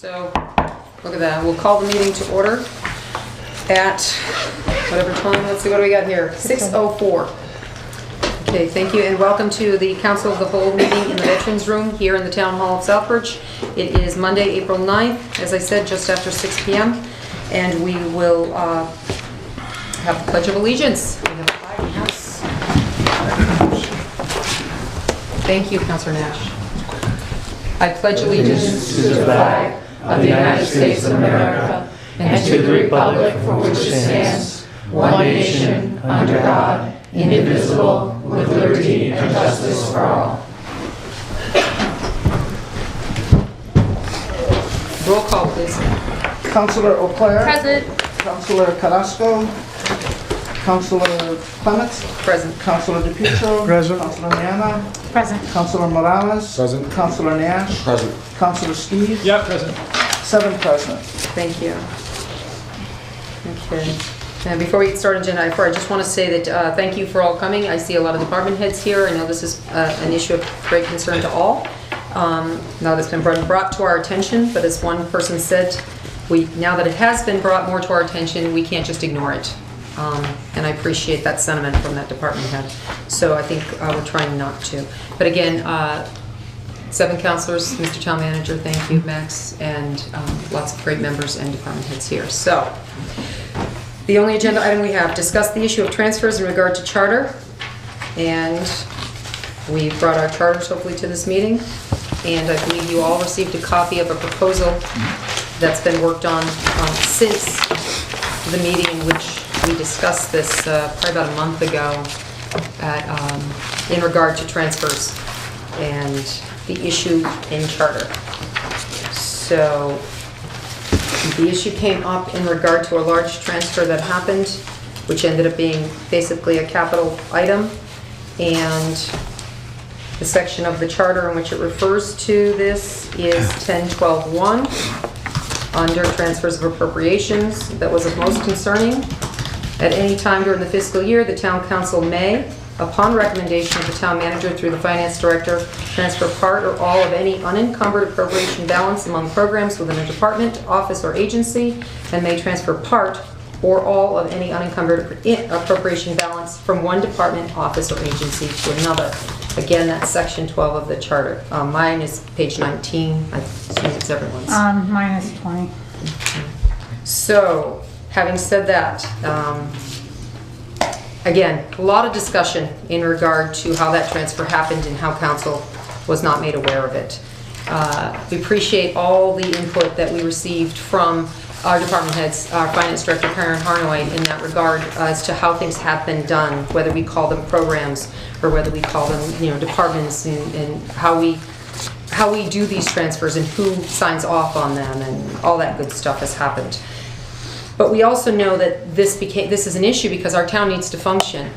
So, look at that. We'll call the meeting to order at whatever time. Let's see, what do we got here? 6:04. Okay, thank you, and welcome to the Council of the Whole meeting in the Veterans Room here in the Town Hall of Southbridge. It is Monday, April 9th, as I said, just after 6 p.m., and we will have the Pledge of Allegiance. We have a flag in the house. Thank you, Councilor Nash. I pledge allegiance to the flag of the United States of America and to the republic for which it stands, one nation, under God, indivisible, with liberty and justice for all. Roll call, please. Councillor O'Clair. Present. Councillor Carrasco. Councillor Clements. Present. Councillor DePietro. Present. Councillor Niana. Present. Councillor Morales. Present. Councillor Nash. Present. Councillor Steve. Yeah, present. 7 present. Thank you. Okay. And before we get started, agenda item 4, I just want to say that thank you for all coming. I see a lot of department heads here. I know this is an issue of great concern to all. Now that's been brought to our attention, but as one person said, now that it has been brought more to our attention, we can't just ignore it. And I appreciate that sentiment from that department head. So I think we're trying not to. But again, 7 councilors, Mr. Town Manager, thank you, Max, and lots of great members and department heads here. So, the only agenda item we have, discuss the issue of transfers in regard to charter. And we brought our charters hopefully to this meeting. And I believe you all received a copy of a proposal that's been worked on since the meeting in which we discussed this probably about a month ago in regard to transfers and the issue in charter. So the issue came up in regard to a large transfer that happened, which ended up being basically a capital item, and the section of the charter in which it refers to this is 10.12.1 under transfers of appropriations. That was of most concerning. At any time during the fiscal year, the town council may, upon recommendation of the town manager through the finance director, transfer part or all of any unencumbered appropriation balance among programs within a department, office, or agency, and may transfer part or all of any unencumbered appropriation balance from one department, office, or agency to another. Again, that's section 12 of the charter. Mine is page 19. I assume it's everyone's. Mine is 20. So, having said that, again, a lot of discussion in regard to how that transfer happened and how council was not made aware of it. We appreciate all the input that we received from our department heads, our finance director Karen Harnoy, in that regard as to how things have been done, whether we call them programs or whether we call them, departments, and how we do these transfers and who signs off on them, and all that good stuff has happened. But we also know that this is an issue because our town needs to function,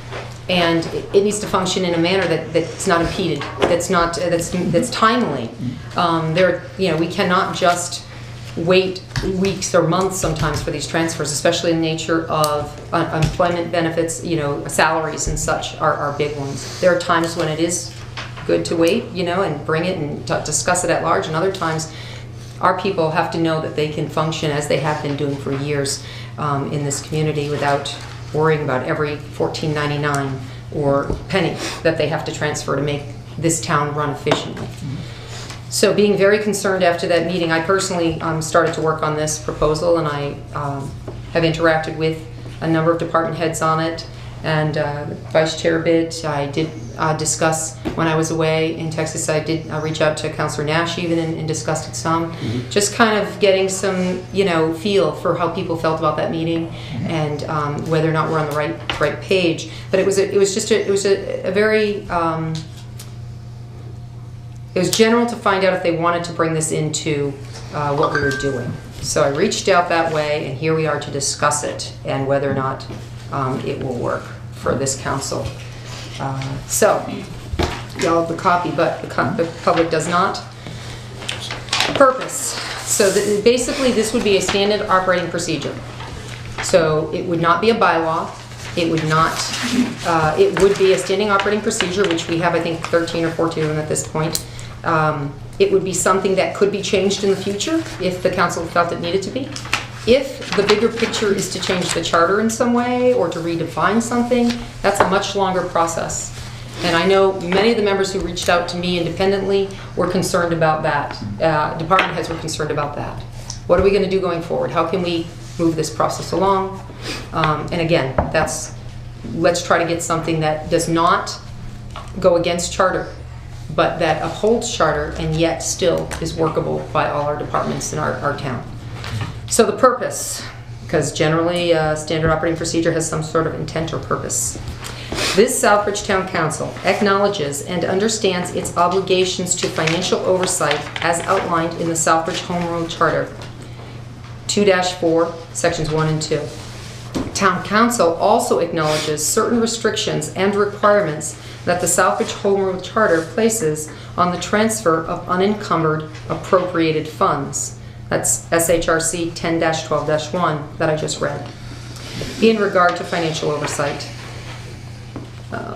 and it needs to function in a manner that's not impeded, that's timely. We cannot just wait weeks or months sometimes for these transfers, especially in the nature of employment benefits. Salaries and such are big ones. There are times when it is good to wait, and bring it and discuss it at large, and other times our people have to know that they can function as they have been doing for years in this community without worrying about every $14.99 or penny that they have to transfer to make this town run efficiently. So being very concerned after that meeting, I personally started to work on this proposal, and I have interacted with a number of department heads on it. And Vice Chair Bitt, I did discuss when I was away in Texas. I did reach out to Councilor Nash even and discussed it some. Just kind of getting some, feel for how people felt about that meeting and whether or not we're on the right page. But it was a very it was general to find out if they wanted to bring this into what we were doing. So I reached out that way, and here we are to discuss it and whether or not it will work for this council. So, y'all have the copy, but the public does not. Purpose. So basically this would be a standard operating procedure. So it would not be a bylaw. It would not, it would be a standing operating procedure, which we have, I think, 13 or 14 of them at this point. It would be something that could be changed in the future if the council felt it needed to be. If the bigger picture is to change the charter in some way or to redefine something, that's a much longer process. And I know many of the members who reached out to me independently were concerned about that. Department heads were concerned about that. What are we going to do going forward? How can we move this process along? And again, let's try to get something that does not go against charter, but that upholds charter and yet still is workable by all our departments in our town. So the purpose, because generally standard operating procedure has some sort of intent or purpose. This Southbridge Town Council acknowledges and understands its obligations to financial oversight as outlined in the Southbridge Home Rule Charter 2-4, Sections 1 and 2. Town Council also acknowledges certain restrictions and requirements that the Southbridge Home Rule Charter places on the transfer of unencumbered appropriated funds. That's SHRC 10-12-1 that I just read. In regard to financial oversight.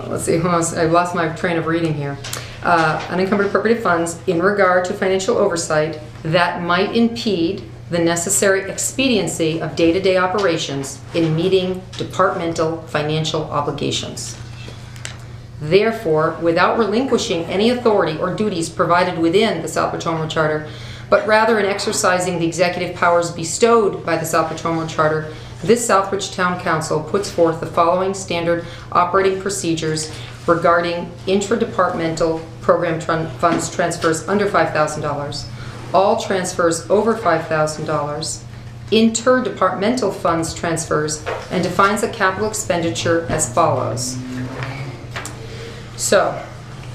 Let's see, I lost my train of reading here. Unencumbered appropriated funds in regard to financial oversight that might impede the necessary expediency of day-to-day operations in meeting departmental financial obligations. Therefore, without relinquishing any authority or duties provided within the Southbridge Home Rule Charter, but rather in exercising the executive powers bestowed by the Southbridge Home Rule Charter, this Southbridge Town Council puts forth the following standard operating procedures regarding intra-departmental program funds transfers under $5,000, all transfers over $5,000, interdepartmental funds transfers, and defines a capital expenditure as follows. So,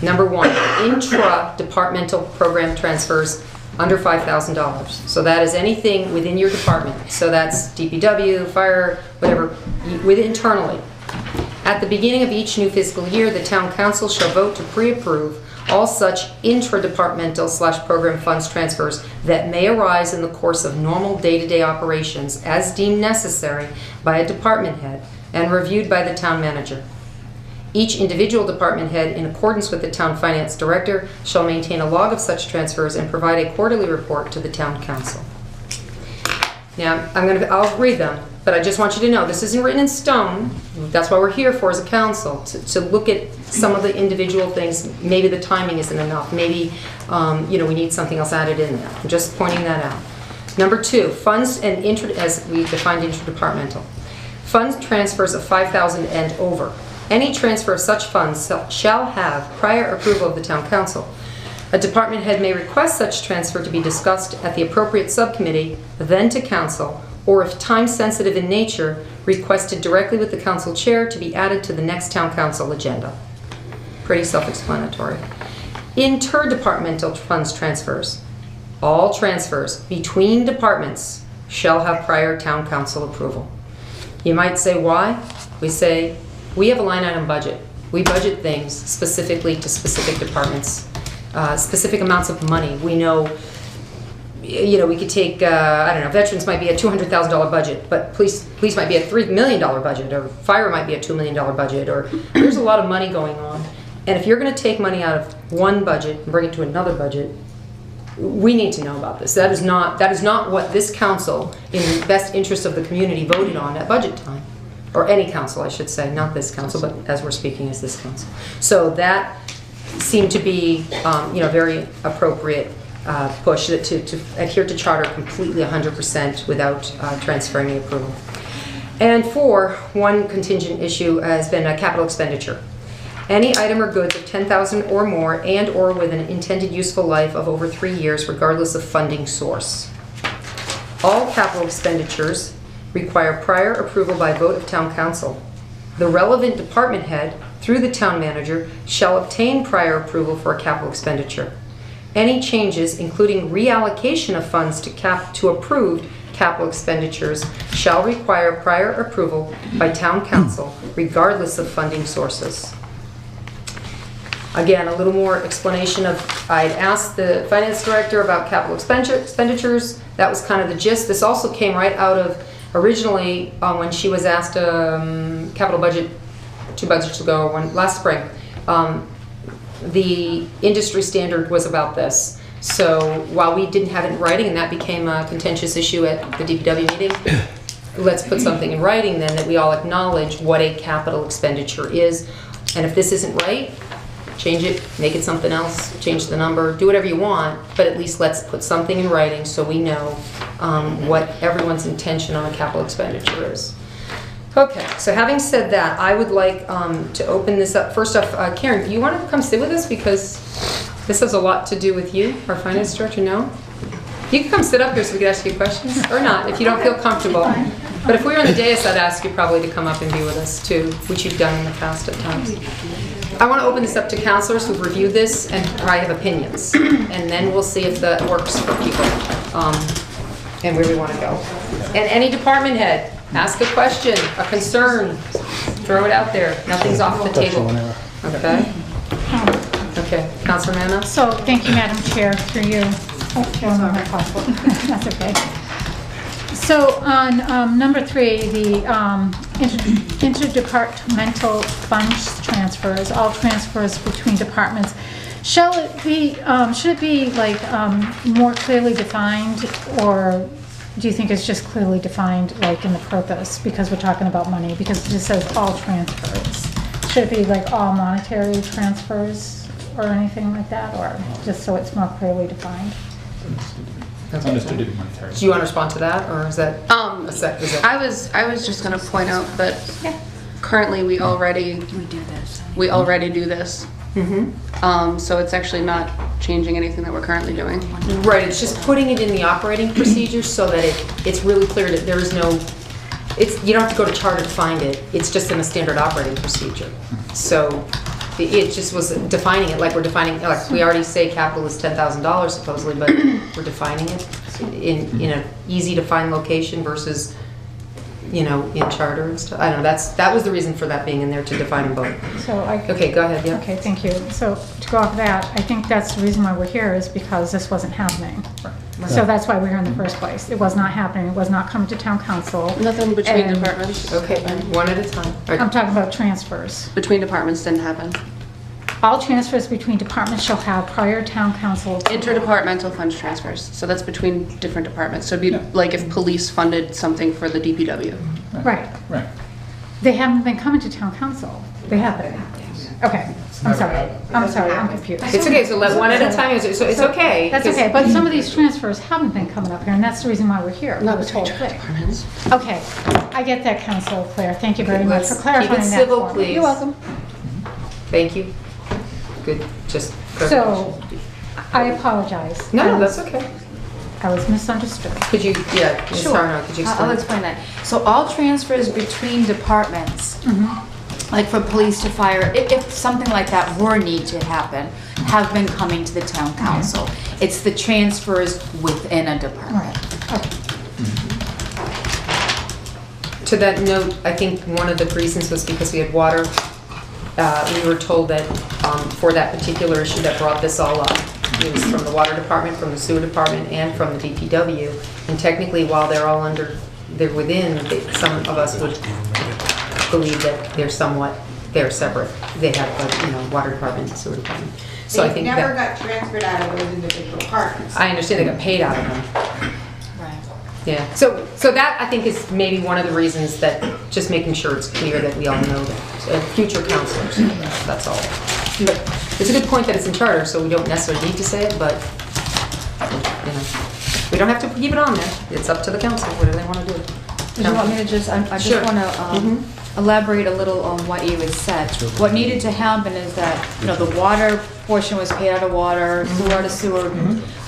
number 1, intra-departmental program transfers under $5,000. So that is anything within your department. So that's DPW, fire, whatever, internally. At the beginning of each new fiscal year, the Town Council shall vote to pre-approve all such intra-departmental/program funds transfers that may arise in the course of normal day-to-day operations as deemed necessary by a department head and reviewed by the town manager. Each individual department head, in accordance with the town finance director, shall maintain a log of such transfers and provide a quarterly report to the town council. Now, I'll read them, but I just want you to know this isn't written in stone. That's what we're here for as a council, to look at some of the individual things. Maybe the timing isn't enough. Maybe we need something else added in there. I'm just pointing that out. Number 2, funds and as we defined interdepartmental. Funds transfers of $5,000 and over. Any transfer of such funds shall have prior approval of the town council. A department head may request such transfer to be discussed at the appropriate subcommittee, then to council, or if time sensitive in nature, requested directly with the council chair to be added to the next town council agenda. Pretty self-explanatory. Interdepartmental funds transfers. All transfers between departments shall have prior town council approval. You might say, why? We have a line item budget. We budget things specifically to specific departments, specific amounts of money. We know, we could take, veterans might be a $200,000 budget, but police might be a $3 million budget, or fire might be a $2 million budget, or there's a lot of money going on. And if you're going to take money out of one budget and bring it to another budget, we need to know about this. That is not what this council, in the best interest of the community, voted on at budget time. Or any council, I should say, not this council, but as we're speaking as this council. So that seemed to be, very appropriate push to adhere to charter completely 100% without transferring the approval. And 4, one contingent issue has been a capital expenditure. Any item or goods of $10,000 or more and or with an intended useful life of over 3 years, regardless of funding source. All capital expenditures require prior approval by vote of town council. The relevant department head, through the town manager, shall obtain prior approval for a capital expenditure. Any changes, including reallocation of funds to approved capital expenditures, shall require prior approval by town council, regardless of funding sources. Again, a little more explanation of, I'd asked the finance director about capital expenditures. That was kind of the gist. This also came right out of originally, when she was asked capital budget 2 budgets ago, last spring, the industry standard was about this. So while we didn't have it in writing, and that became a contentious issue at the DPW meeting, let's put something in writing then that we all acknowledge what a capital expenditure is. And if this isn't right, change it, make it something else, change the number, do whatever you want, but at least let's put something in writing so we know what everyone's intention on a capital expenditure is. Okay, so having said that, I would like to open this up. First off, Karen, do you want to come sit with us? Because this has a lot to do with you, our finance director, no? You can come sit up here so we can ask you questions, or not, if you don't feel comfortable. But if we were on the dais, I'd ask you probably to come up and be with us too, which you've done in the past at times. I want to open this up to counselors who've reviewed this and probably have opinions. And then we'll see if that works for people and where we want to go. And any department head, ask a question, a concern, throw it out there. Nothing's off the table. Okay? Okay, Counselor Manna? So, thank you, Madam Chair, through you. Oh, that's okay. So, on number 3, the interdepartmental funds transfers, all transfers between departments, should it be like more clearly defined, or do you think it's just clearly defined like in the purpose, because we're talking about money, because it just says all transfers? Should it be like all monetary transfers or anything like that, or just so it's more clearly defined? Understood to be monetary. Do you want to respond to that, or is that a sec? Is that I was just going to point out that currently we already do this. So it's actually not changing anything that we're currently doing. right? It's just putting it in the operating procedure so that it's really clear that there is no. You don't have to go to charter to find it. It's just in a standard operating procedure. So it just was defining it like we're defining, like we already say capital is $10,000 supposedly, but we're defining it in an easy to find location versus, in charter and stuff. I don't know, that was the reason for that being in there, to define them both. So Okay, go ahead, yeah. Okay, thank you. So to go off that, I think that's the reason why we're here, is because this wasn't happening. So that's why we're here in the first place. It was not happening. It was not coming to town council. Nothing between And- departments. Okay, one at a time. All right. I'm talking about transfers. Between departments didn't happen. All transfers between departments shall have prior town council. Interdepartmental funds transfers. So that's between different departments. So it'd be like if police funded something for the DPW. Right. Right. They haven't been coming to town council. They haven't. Okay, I'm sorry. I'm confused. It's okay, so let one at a time, so it's okay. That's 'cause- okay, but some of these transfers haven't been coming up here, and that's the reason why we're here. Not this whole between thing. departments. Okay, I get that, Council Claire. Thank you very much Let's for clarifying that. keep it civil, for me. please. You're welcome. Thank you. Good, just. So, I apologize. No, that's okay. I was misunderstood. Could you, Ms. Sure. Sarno, could you I'll explain? explain that. So all transfers between departments, like for police to fire, if something like that were need to happen, have been coming to the town council. It's the transfers within a department. Right, okay. To that note, I think one of the reasons was because we had water. We were told that for that particular issue that brought this all up, it was from the water department, from the sewer department, and from the DPW. And technically, while they're within, some of us would believe that they're separate. They have, water department and sewer department. So I think They never that, got transferred out of those individual departments. I understand they got paid out of them. Right. Yeah, so that I think is maybe one of the reasons, that just making sure it's clear that we all know that, future counselors, that's all. But it's a good point that it's in charter, so we don't necessarily need to say it, but, we don't have to keep it on there. It's up to the council, whatever they want to do. Do you want me to just, I just Sure. want to elaborate a little on what you had said. What needed to happen is that, the water portion was paid out of water, sewer out of sewer.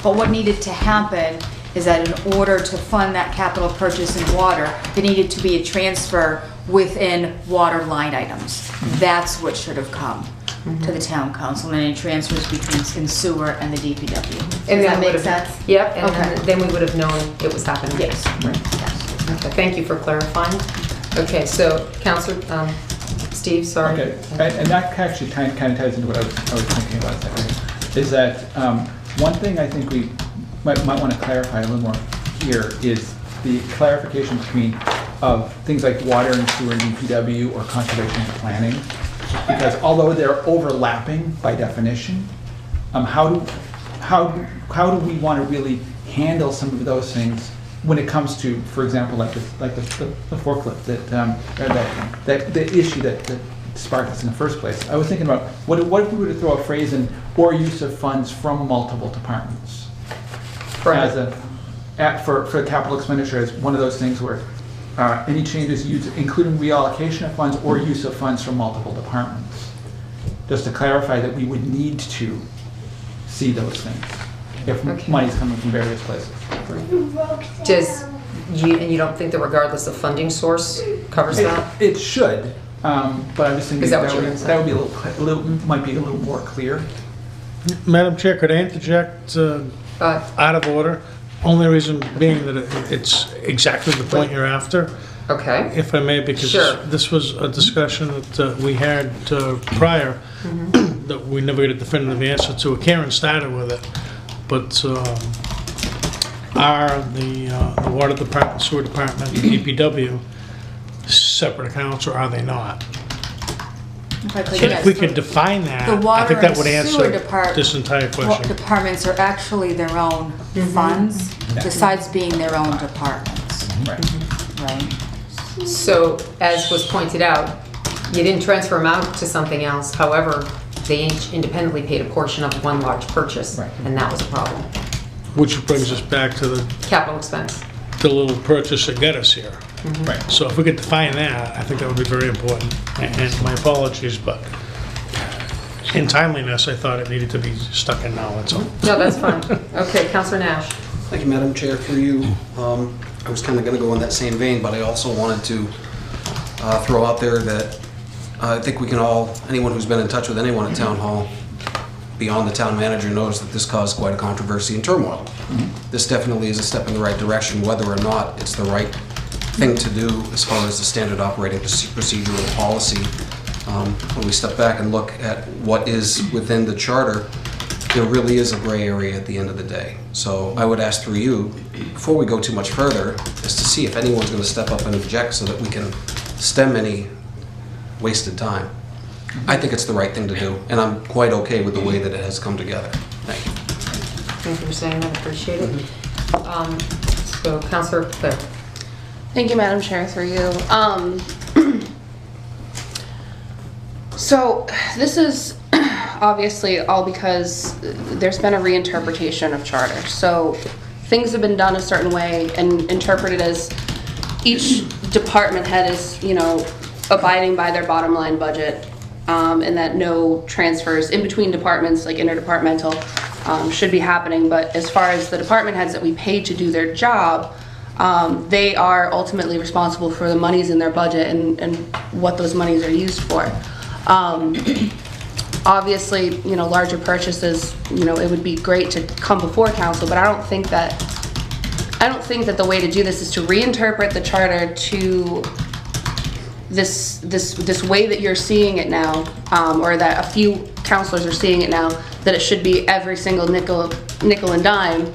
But what needed to happen is that in order to fund that capital purchase in water, there needed to be a transfer within water line items. That's what should have come to the town council, and any transfers between sewer and the DPW. And Does then that we make would've- sense? Yep, and Okay. then we would have known it was happening. Yes. Right. Okay, thank you for clarifying. Okay, so Counselor, Steve, sorry. Okay, and that actually kind of ties into what I was thinking about a second. Is that one thing I think we might want to clarify a little more here is the clarification of things like water and sewer and DPW or conservation and planning. Because although they're overlapping by definition, how how do we want to really handle some of those things when it comes to, for example, like the forklift that the issue that sparked this in the first place. I was thinking about what if we were to throw a phrase in, or use of funds from multiple departments as for capital expenditure as one of those things where any changes including reallocation of funds or use of funds from multiple departments. Just to clarify that we would need to see those things if money's coming from various places. And you don't think that regardless of funding source covers that? It should, but I'm just thinking Is that what you're gonna say? that would be might be a little more clear. Madam Chair, could I interject out of order? Only reason being that it's exactly the point you're after, Okay. if I may, because Sure. this was a discussion that we had prior that we never got a definitive answer to. Karen started with it, but are the water department, sewer department, DPW separate accounts, or are they not? If we could define that, The I water think that and would sewer answer depart- this entire question. Departments are actually their own funds, besides being their own departments, Right. right? So, as was pointed out, you didn't transfer them out to something else. However, they each independently paid a portion of one large purchase, Right. and that was a problem. Which brings us back to Capital expense. the little purchase that got us here. Right. So if we could define that, I think that would be very important. And my apologies, but in timeliness, I thought it needed to be stuck in now, that's all. No, that's fine. Okay, Councilor Nash. Thank you, Madam Chair, through you. I was kind of going to go in that same vein, but I also wanted to throw out there that I think we can all, anyone who's been in touch with anyone at Town Hall, beyond the town manager, knows that this caused quite a controversy and turmoil. This definitely is a step in the right direction, whether or not it's the right thing to do as far as the standard operating procedure and policy. When we step back and look at what is within the charter, there really is a gray area at the end of the day. So I would ask through you, before we go too much further, is to see if anyone's going to step up and object so that we can stem any wasted time. I think it's the right thing to do, and I'm quite okay with the way that it has come together. Thank you. Thank you for saying that, appreciate it. So, Councilor Clare. Thank you, Madam Chair, through you. So this is obviously all because there's been a reinterpretation of charter. So things have been done a certain way and interpreted as each department head is, abiding by their bottom line budget, and that no transfers in between departments, like interdepartmental, should be happening. But as far as the department heads that we pay to do their job, they are ultimately responsible for the monies in their budget and what those monies are used for. Obviously, larger purchases, it would be great to come before council, but I don't think that the way to do this is to reinterpret the charter to this way that you're seeing it now, or that a few councilors are seeing it now, that it should be every single nickel and dime.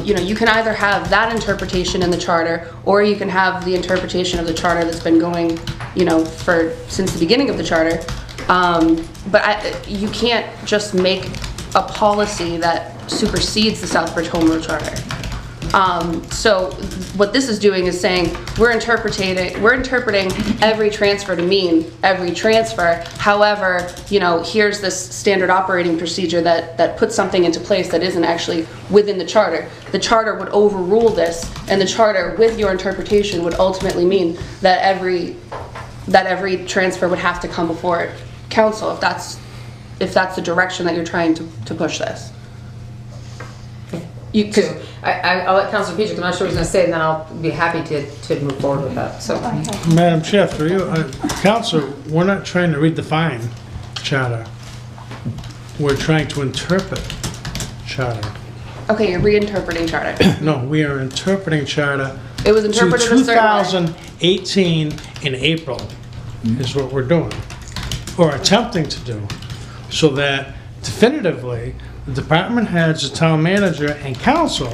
You can either have that interpretation in the charter, or you can have the interpretation of the charter that's been going, since the beginning of the charter. But you can't just make a policy that supersedes the Southbridge Home Rule Charter. So what this is doing is saying we're interpreting every transfer to mean every transfer. However, here's this standard operating procedure that puts something into place that isn't actually within the charter. The charter would overrule this, and the charter, with your interpretation, would ultimately mean that every transfer would have to come before council if that's the direction that you're trying to push this. I'll let Councilor Peach, I'm not sure what he's going to say, and then I'll be happy to move forward with that. So, Madam Chair, through you, Council, we're not trying to redefine charter. We're trying to interpret charter. Okay, you're reinterpreting charter. No, we are interpreting charter It was interpreted to a certain way. 2018 in April is what we're doing, or attempting to do, so that definitively the department heads, the town manager, and council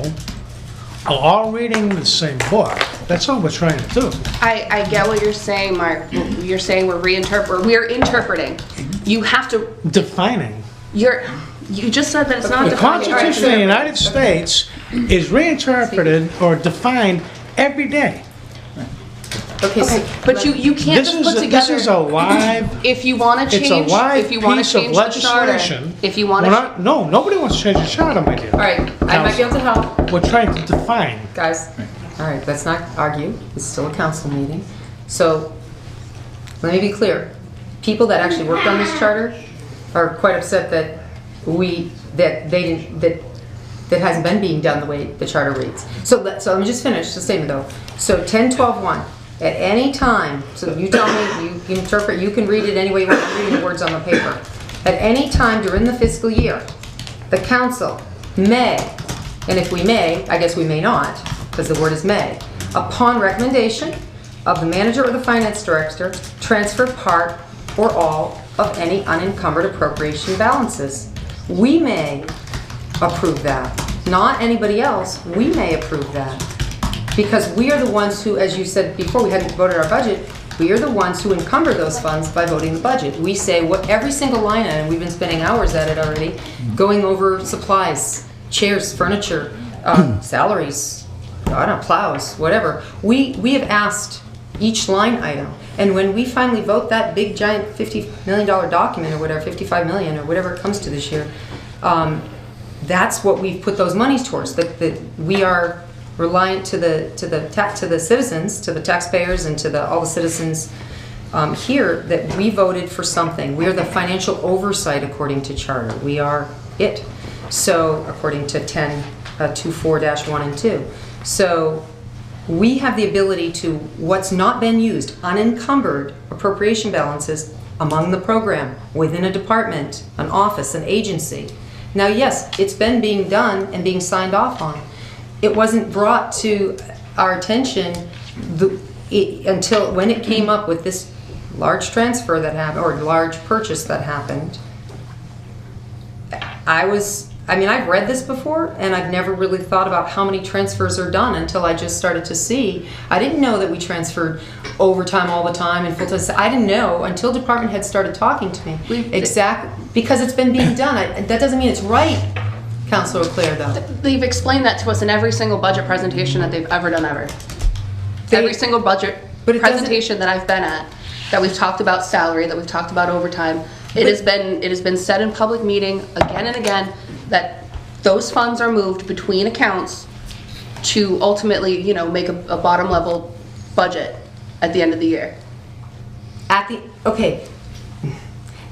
are all reading the same book. That's all we're trying to do. I get what you're saying, Mark. You're saying we're interpreting. You have to Defining. You just said that it's not The defined. Constitution of the United States is reinterpreted or defined every day. Okay, so, But you can't just put This is a together, live, if you want to it's a change, live if you want to piece of change the charter, legislation. if you want We're to, not- No, nobody wants to change the charter, my dear. all right, I might be able to help. We're trying to define. Guys, all right, let's not argue, it's still a council meeting. So, let me be clear, people that actually worked on this charter are quite upset that that hasn't been being done the way the charter reads. So let me just finish the statement though. So 10-12-1, at any time, so you tell me, you can interpret, you can read it any way you want, I'm reading the words on the paper. At any time during the fiscal year, the council may, and if we may, I guess we may not, because the word is may, upon recommendation of the manager or the finance director, transfer part or all of any unencumbered appropriation balances. We may approve that, not anybody else. We may approve that. Because we are the ones who, as you said before, we hadn't voted our budget, we are the ones who encumber those funds by voting the budget. We say what every single line item, we've been spending hours at it already, going over supplies, chairs, furniture, salaries, I don't know, plows, whatever. We have asked each line item, and when we finally vote that big giant $50 million document or whatever, 55 million or whatever it comes to this year, that's what we've put those monies towards. That we are reliant to the citizens, to the taxpayers, and to all the citizens here, that we voted for something. We are the financial oversight according to charter. We are it. So according to 1024-1 and 2. So we have the ability to, what's not been used, unencumbered appropriation balances among the program, within a department, an office, an agency. Now, yes, it's been being done and being signed off on. It wasn't brought to our attention until when it came up with this large transfer that happened, or large purchase that happened. I've read this before, and I've never really thought about how many transfers are done until I just started to see. I didn't know that we transferred overtime all the time and full-time. I didn't know until department heads started talking to me. Exactly, because it's been being done. That doesn't mean it's right, Councilor Claire, though. they've explained that to us in every single budget presentation that they've ever done ever. Every single budget presentation that I've been at, that we've talked about salary, that we've talked about overtime, it has been said in public meeting again and again that those funds are moved between accounts to ultimately, make a bottom level budget at the end of the year. Okay,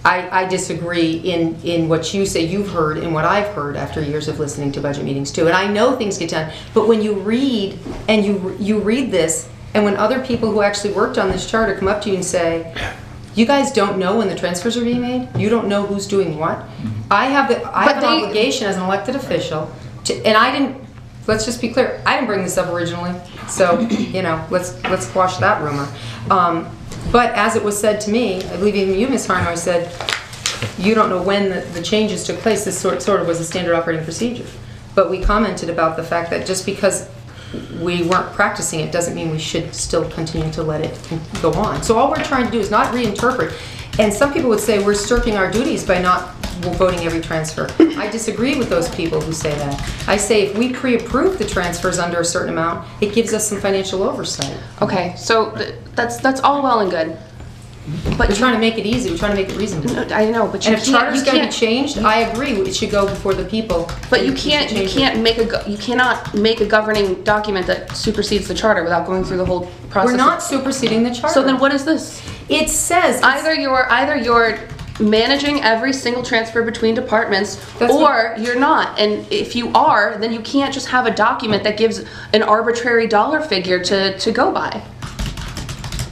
I disagree in what you say you've heard and what I've heard after years of listening to budget meetings too. And I know things get done, but when you read, and you read this, and when other people who actually worked on this charter come up to you and say, you guys don't know when the transfers are being made? You don't know who's doing what? I have an obligation as an elected official and I didn't, let's just be clear, I didn't bring this up originally, so, let's squash that rumor. But as it was said to me, I believe even you, Ms. Harnoy, said, you don't know when the changes took place. This sort of was a standard operating procedure. But we commented about the fact that just because we weren't practicing it doesn't mean we should still continue to let it go on. So all we're trying to do is not reinterpret. And some people would say we're shirking our duties by not voting every transfer. I disagree with those people who say that. I say if we pre-approve the transfers under a certain amount, it gives us some financial oversight. Okay, so that's all well and good. But we're trying to make it easy. We're trying to make it reasonable. I know, but and if charter's got to be changed, I agree. It should go before the people. But you cannot make a governing document that supersedes the charter without going through the whole process. We're not superseding the charter. So then, what is this? It says either you're managing every single transfer between departments, or you're not. And if you are, then you can't just have a document that gives an arbitrary dollar figure to go by.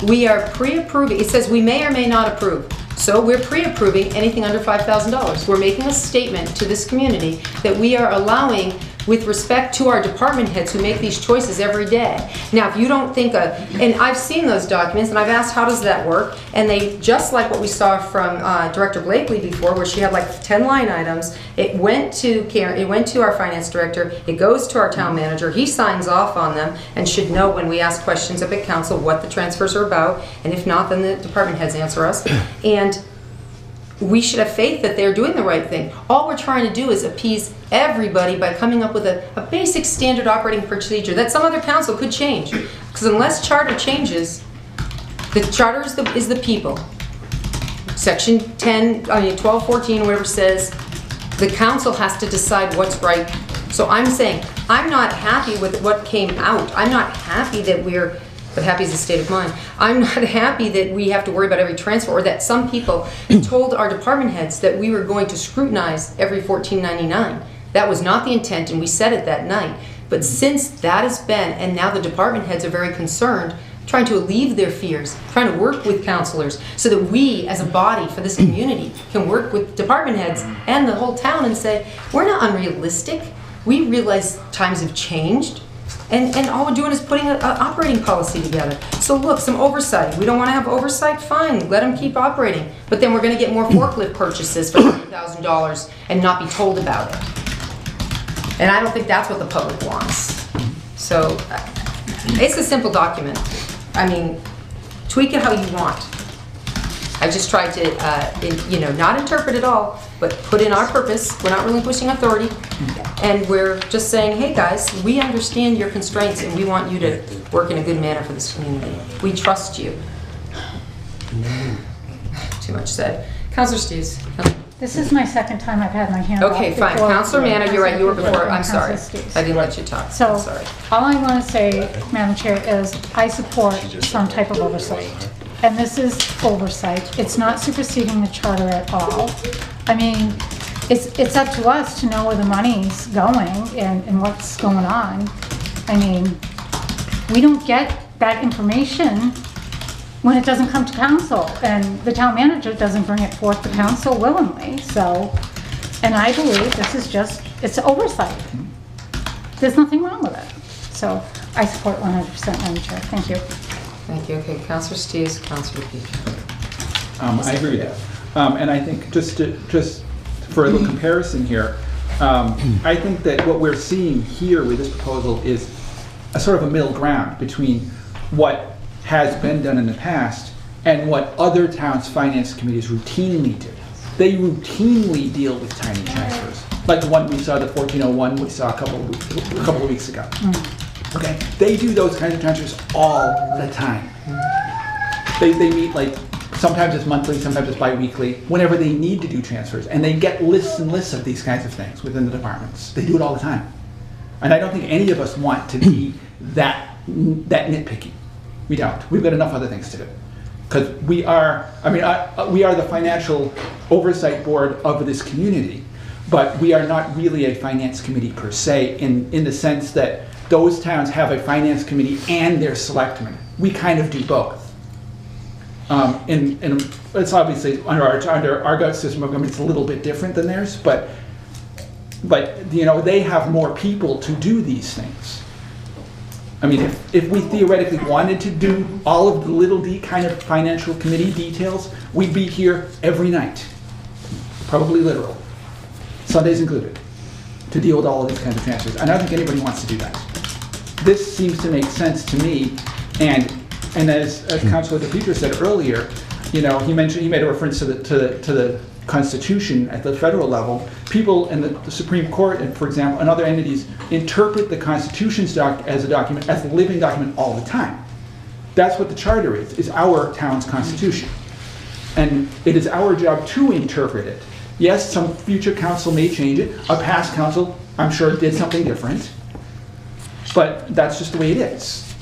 We are pre-approving. It says we may or may not approve. So we're pre-approving anything under $5,000. We're making a statement to this community that we are allowing with respect to our department heads who make these choices every day. Now, if you don't think and I've seen those documents and I've asked how does that work, and they, just like what we saw from Director Blakely before, where she had like 10 line items, it went to Karen, it went to our finance director, it goes to our town manager, he signs off on them and should know when we ask questions up at council what the transfers are about, and if not, then the department heads answer us. And we should have faith that they're doing the right thing. All we're trying to do is appease everybody by coming up with a basic standard operating procedure that some other council could change. Because unless charter changes, the charter is the people. Section 1214, whatever says, the council has to decide what's right. So I'm saying, I'm not happy with what came out. I'm not happy that but happy is a state of mind. I'm not happy that we have to worry about every transfer, or that some people told our department heads that we were going to scrutinize every $14.99. That was not the intent, and we said it that night. But since that has been, and now the department heads are very concerned, trying to alleviate their fears, trying to work with counselors so that we as a body for this community can work with department heads and the whole town and say, we're not unrealistic. We realize times have changed. And all we're doing is putting an operating policy together. So look, some oversight. We don't want to have oversight? Fine, let them keep operating. But then we're going to get more forklift purchases for $100,000 and not be told about it. And I don't think that's what the public wants. So it's a simple document. I mean, tweak it how you want. I just tried to, not interpret it all, but put in our purpose. We're not relinquishing authority. And we're just saying, hey guys, we understand your constraints and we want you to work in a good manner for this community. We trust you. Too much said. Councilor Steves. This is my second time I've had my hand up. Okay, fine. before- Councilor Manna, you're right. You were before. I'm sorry. Councilor Steves. I didn't let you talk. I'm So, sorry. all I want to say, Madam Chair, is I support some type of oversight. And this is oversight. It's not superseding the charter at all. I mean, it's up to us to know where the money's going and what's going on. I mean, we don't get that information when it doesn't come to council, and the town manager doesn't bring it forth to council willingly, so, and I believe this is just, it's oversight. There's nothing wrong with it. So I support 100%, Madam Chair. Thank you. Thank you. Okay, Councilor Steves, Councilor Petrie. I agree with that. And I think just for a little comparison here, I think that what we're seeing here with this proposal is a sort of a middle ground between what has been done in the past and what other towns' finance committees routinely do. They routinely deal with tiny transfers, like the one we saw, the 1401 we saw a couple of weeks ago. Okay, they do those kinds of transfers all the time. They meet like, sometimes it's monthly, sometimes it's bi-weekly, whenever they need to do transfers, and they get lists and lists of these kinds of things within the departments. They do it all the time. And I don't think any of us want to be that nitpicky. We don't. We've got enough other things to do. Because we are the financial oversight board of this community, but we are not really a finance committee per se, in the sense that those towns have a finance committee and their selectmen. We kind of do both. And it's obviously under our gut system of government, it's a little bit different than theirs, but they have more people to do these things. I mean, if we theoretically wanted to do all of the little d kind of financial committee details, we'd be here every night, probably literal, Sundays included, to deal with all of these kinds of transfers. I don't think anybody wants to do that. This seems to make sense to me, and as Councilor DePietro said earlier, he made a reference to the Constitution at the federal level. People in the Supreme Court, and for example, and other entities interpret the Constitution as a living document all the time. That's what the Charter is our town's Constitution. And it is our job to interpret it. Yes, some future council may change it. A past council, I'm sure, did something different. But that's just the way it is.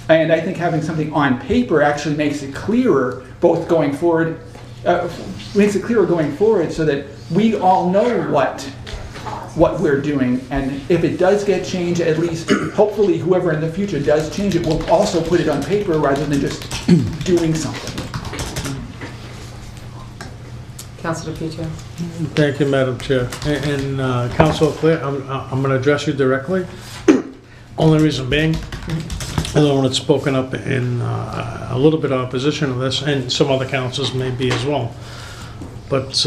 And I think having something on paper actually makes it clearer, both going forward, so that we all know what we're doing. And if it does get changed, at least hopefully whoever in the future does change it will also put it on paper rather than just doing something. Councilor Petrie. Thank you, Madam Chair. And Councilor Clare, I'm going to address you directly. Only reason being, everyone had spoken up in a little bit of opposition to this, and some other councils may be as well. But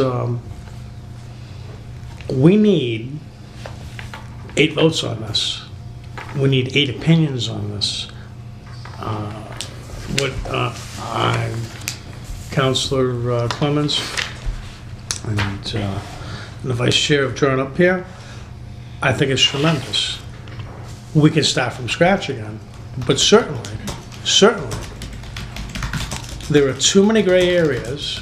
we need 8 votes on this. We need 8 opinions on this. Councilor Clemens, and the vice chair have drawn up here, I think it's tremendous. We can start from scratch again, but certainly, there are too many gray areas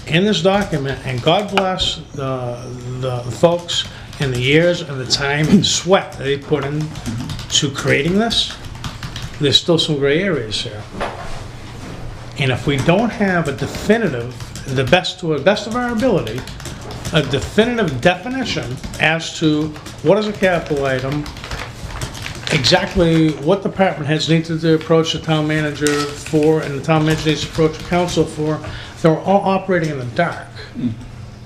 in this document, and God bless the folks and the years and the time and sweat that they put in to creating this. There's still some gray areas here. And if we don't have a definitive, to the best of our ability, a definitive definition as to what is a capital item, exactly what department heads need to approach the town manager for, and the town manager needs to approach the council for, they're all operating in the dark.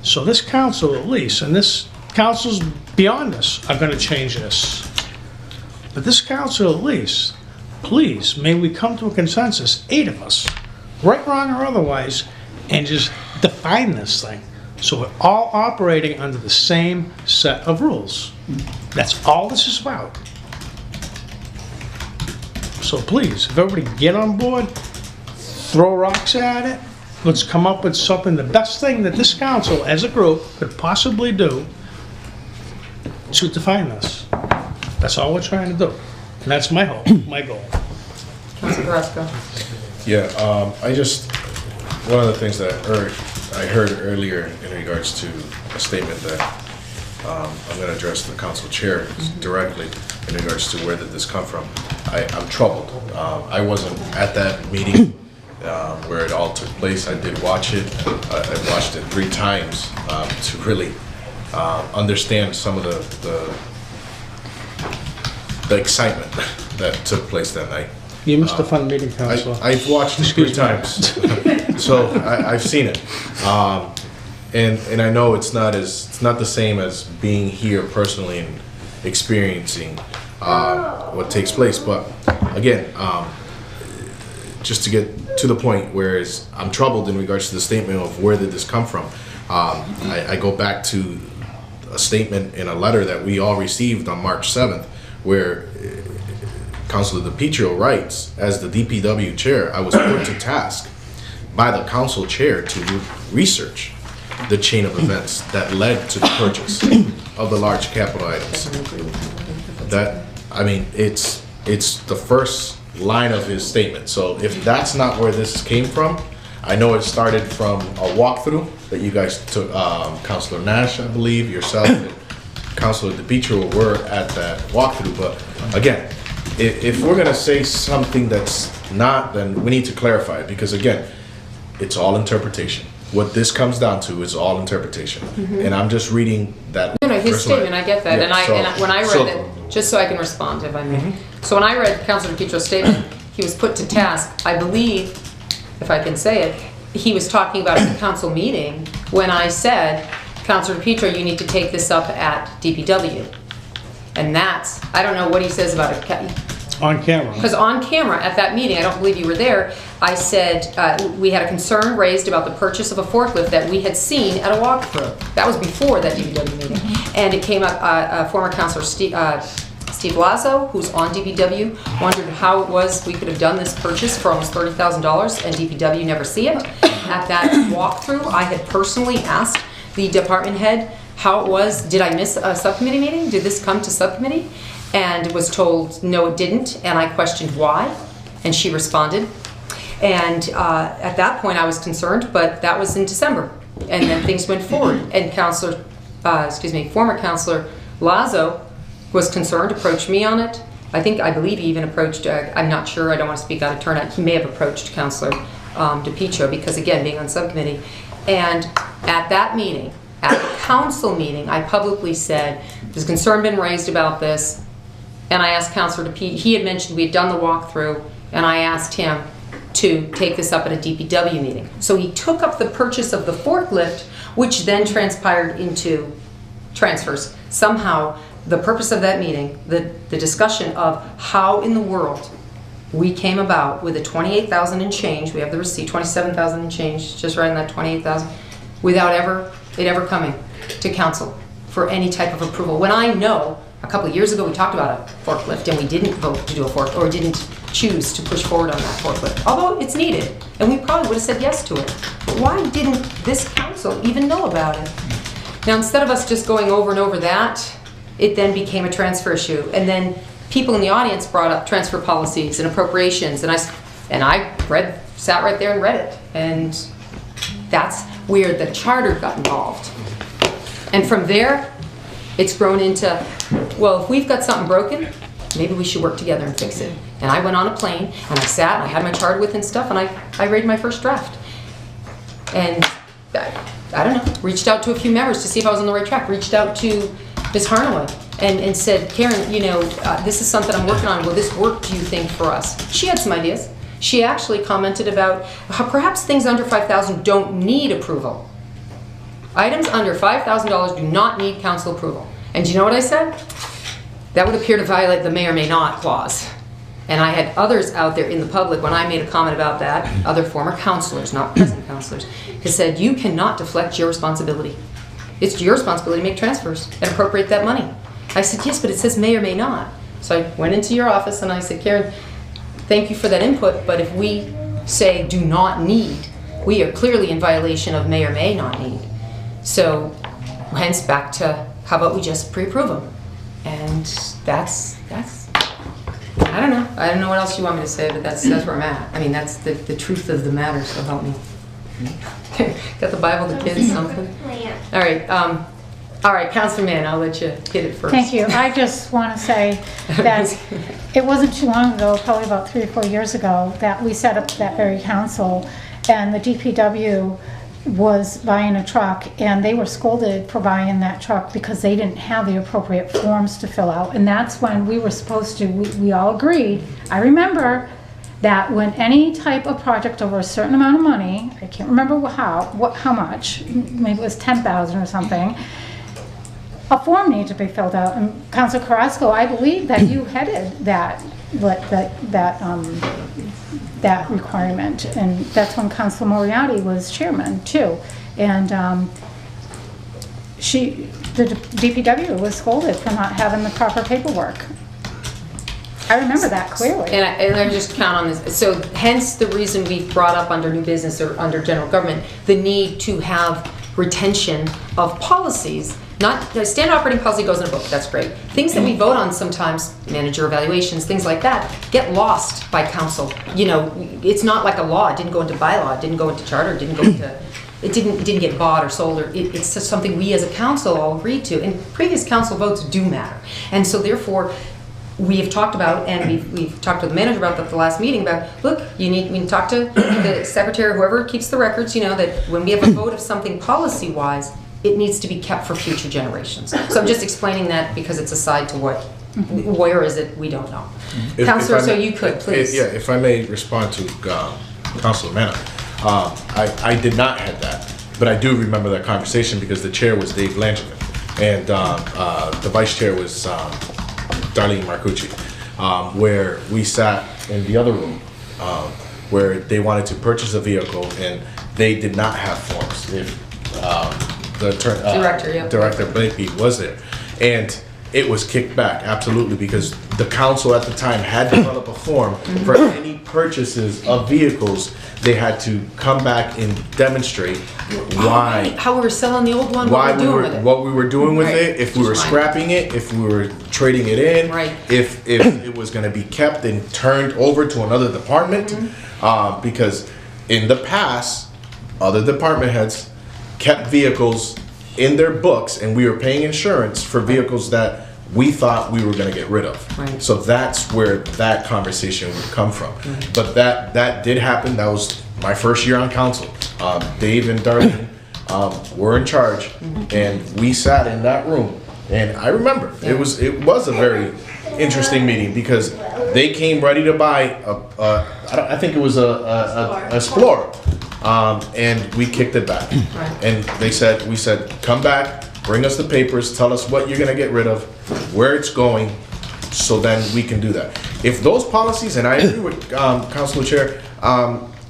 So this council at least, and this councils beyond us are gonna change this. But this council at least, please, may we come to a consensus, 8 of us, right, wrong, or otherwise, and just define this thing. So we're all operating under the same set of rules. That's all this is about. So please, if everybody get on board, throw rocks at it, let's come up with something, the best thing that this council as a group could possibly do to define this. That's all we're trying to do. And that's my hope, my goal. Councilor Carrasco. Yeah, one of the things that I heard earlier in regards to a statement that I'm going to address the council chair directly in regards to where did this come from. I'm troubled. I wasn't at that meeting where it all took place. I did watch it. I watched it 3 times to really understand some of the excitement that took place that night. You missed a fun meeting, Councilor. I've watched it 3 times, so I've seen it, and I know it's not the same as being here personally and experiencing what takes place. But again, just to get to the point, whereas I'm troubled in regards to the statement of where did this come from. I go back to a statement in a letter that we all received on March 7th, where Councilor DiPietro writes, as the DPW chair, I was put to task by the council chair to research the chain of events that led to the purchase of the large capital items. That, I mean, it's the first line of his statement. So if that's not where this came from, I know it started from a walkthrough that you guys took, Councilor Nash, I believe, yourself, and Councilor DiPietro were at that walkthrough. But again, if we're gonna say something that's not, then we need to clarify it, because again, it's all interpretation. What this comes down to is all interpretation. And I'm just reading that. No, his first line. statement, I get that, Yeah, and when I read it, just so I can respond if I may. So when I read Councilor DiPietro's statement, he was put to task, I believe, if I can say it, he was talking about at the council meeting when I said, Councilor DiPietro, you need to take this up at DPW. And that's, I don't know what he says about it. On camera. Because on camera at that meeting, I don't believe you were there, I said we had a concern raised about the purchase of a forklift that we had seen at a walkthrough. That was before that DPW meeting. And it came up, former Councilor Steve Lazo, who's on DPW, wondered how it was we could have done this purchase for almost $30,000 and DPW never see it. At that walkthrough, I had personally asked the department head how it was, did I miss a subcommittee meeting? Did this come to subcommittee? And was told, no, it didn't. And I questioned why, and she responded. And at that point, I was concerned, but that was in December. And then things went forward. And former Councilor Lazo was concerned, approached me on it. I believe he even approached, I'm not sure, I don't want to speak out of turn, he may have approached Councilor DiPietro, because again, being on subcommittee. And at that meeting, at the council meeting, I publicly said, there's concern been raised about this, and I asked Councilor DiPietro, he had mentioned we had done the walkthrough, and I asked him to take this up at a DPW meeting. So he took up the purchase of the forklift, which then transpired into transfers. Somehow, the purpose of that meeting, the discussion of how in the world we came about with a 28,000 and change, we have the receipt, 27,000 and change, just right in that 28,000, without it ever coming to council for any type of approval. When I know a couple of years ago we talked about a forklift and we didn't vote to do a forklift, or didn't choose to push forward on that forklift, although it's needed, and we probably would have said yes to it. But why didn't this council even know about it? Now, instead of us just going over and over that, it then became a transfer issue, and then people in the audience brought up transfer policies and appropriations, and I sat right there and read it, and that's where the charter got involved. And from there, it's grown into, well, if we've got something broken, maybe we should work together and fix it. And I went on a plane, and I sat, and I had my charter with and stuff, and I read my first draft. And I don't know, reached out to a few members to see if I was on the right track, reached out to Ms. Harnaway and said, Karen, you know, this is something I'm working on. Will this work, do you think, for us? She had some ideas. She actually commented about how perhaps things under $5,000 don't need approval. Items under $5,000 do not need council approval. And do you know what I said? That would appear to violate the may or may not clause. And I had others out there in the public when I made a comment about that, other former councilors, not present councilors, who said, you cannot deflect your responsibility. It's your responsibility to make transfers and appropriate that money. I said, yes, but it says may or may not. So I went into your office and I said, Karen, thank you for that input, but if we say do not need, we are clearly in violation of may or may not need. So hence back to, how about we just pre-approve them? And that's, I don't know. I don't know what else you want me to say, but that's where I'm at. I mean, that's the truth of the matter, so help me. Got the Bible, the kids, something? All right, Councilor Mann, I'll let you hit it first. Thank you. I just want to say that it wasn't too long ago, probably about 3 or 4 years ago, that we set up that very council, and the DPW was buying a truck, and they were scolded for buying that truck because they didn't have the appropriate forms to fill out. And that's when we were supposed to, we all agreed, I remember, that when any type of project over a certain amount of money, I can't remember how much, maybe it was 10,000 or something, a form needed to be filled out. And Councilor Carrasco, I believe that you headed that requirement, and that's when Councilor Moriarty was chairman too. And the DPW was scolded for not having the proper paperwork. I remember that clearly. And I just count on this. So hence the reason we've brought up under new business or under general government, the need to have retention of policies. Not, the standard operating policy goes in a book, that's great. Things that we vote on sometimes, manager evaluations, things like that, get lost by council. You know, it's not like a law, it didn't go into bylaw, it didn't go into charter, it didn't get bought or sold, or it's just something we as a council all agreed to. And previous council votes do matter. And so therefore, we have talked about, and we've talked to the manager about that the last meeting about, look, we need to talk to the secretary, whoever keeps the records, you know, that when we have a vote of something policy-wise, it needs to be kept for future generations. So I'm just explaining that because it's aside to where is it, we don't know. Councilor, so you could, please. Yeah, if I may respond to Councilor Manna. I did not have that, but I do remember that conversation because the chair was Dave Langevin, and the vice chair was Darlene Marcucci, where we sat in the other room where they wanted to purchase a vehicle and they did not have forms. The Director Blakey was there, and it was kicked back absolutely because the council at the time had developed a form for any purchases of vehicles. They had to come back and demonstrate why, how we were selling the old one, what we were doing with Right. it, if we were scrapping it, if we were trading it in, Right. if it was going to be kept and turned over to another department, because in the past, other department heads kept vehicles in their books, and we were paying insurance for vehicles that we thought we were going to get rid of. Right. So that's where that conversation would come from. But that did happen. That was my first year on council. Dave and Darlene were in charge, and we sat in that room. And I remember it was a very interesting meeting because they came ready to buy I think it was a Explorer. And we kicked it back. And we said, come back, bring us the papers, tell us what you're gonna get rid of, where it's going, so then we can do that. If those policies, and I agree with Councilor Chair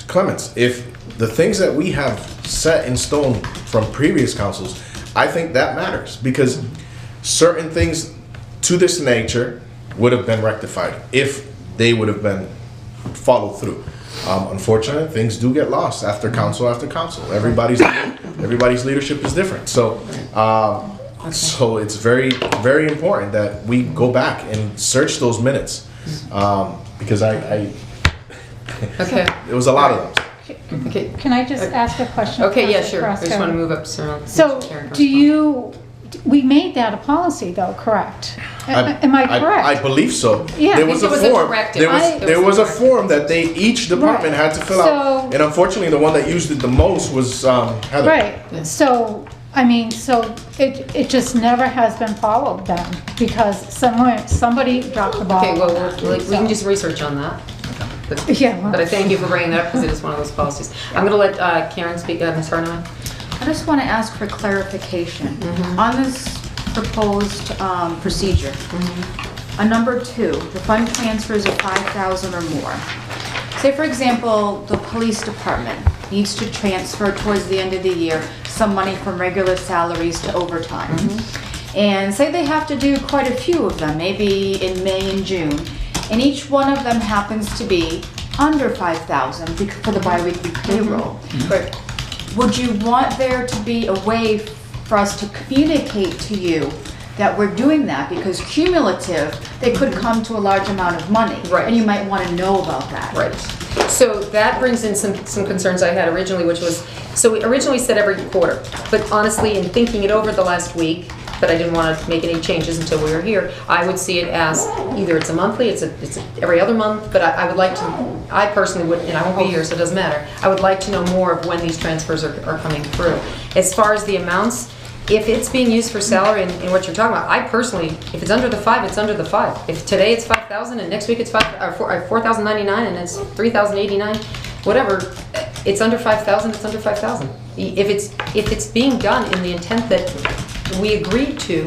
Clements, if the things that we have set in stone from previous councils, I think that matters because certain things to this nature would have been rectified if they would have been follow through. Unfortunately, things do get lost after council after council. Everybody's leadership is different. So, so it's very, very important that we go back and search those minutes, because I Okay. there was a lot of them. Okay. Can I just ask a question? Okay, yeah, Councilor sure. I just Carrasco? want to move up, so. So, Karen do you, we made that a policy though, correct? Am I correct? I believe so. Yeah. There was It a was a form. directive. There was a form that each department had to fill out, So- and unfortunately, the one that used it the most was Heather. Right, so, I mean, so it just never has been followed then, because somebody dropped the ball. Okay, well, on that, we can so- just research on that. Yeah, well- But I thank you for bringing that up because it is one of those policies. I'm going to let Karen speak, Ms. Hardeman. I just want to ask for clarification on this proposed procedure. On number 2, the fund transfers of 5,000 or more. Say, for example, the police department needs to transfer towards the end of the year some money from regular salaries to overtime. And say they have to do quite a few of them, maybe in May and June, and each one of them happens to be under 5,000 for the biweekly payroll. Right. Would you want there to be a way for us to communicate to you that we're doing that? Because cumulative, they could come to a large amount of money. Right. And you might want to know about that. Right. So that brings in some concerns I had originally, which was, so we originally said every quarter, but honestly, in thinking it over the last week, but I didn't want to make any changes until we were here, I would see it as either it's a monthly, it's every other month, but I would like to, I personally would, and I won't be here, so it doesn't matter, I would like to know more of when these transfers are coming through. As far as the amounts, if it's being used for salary and what you're talking about, I personally, if it's under the 5, it's under the 5. If today it's 5,000 and next week it's 4,099 and it's 3,089, whatever, it's under 5,000, it's under 5,000. If it's being done in the intent that we agreed to,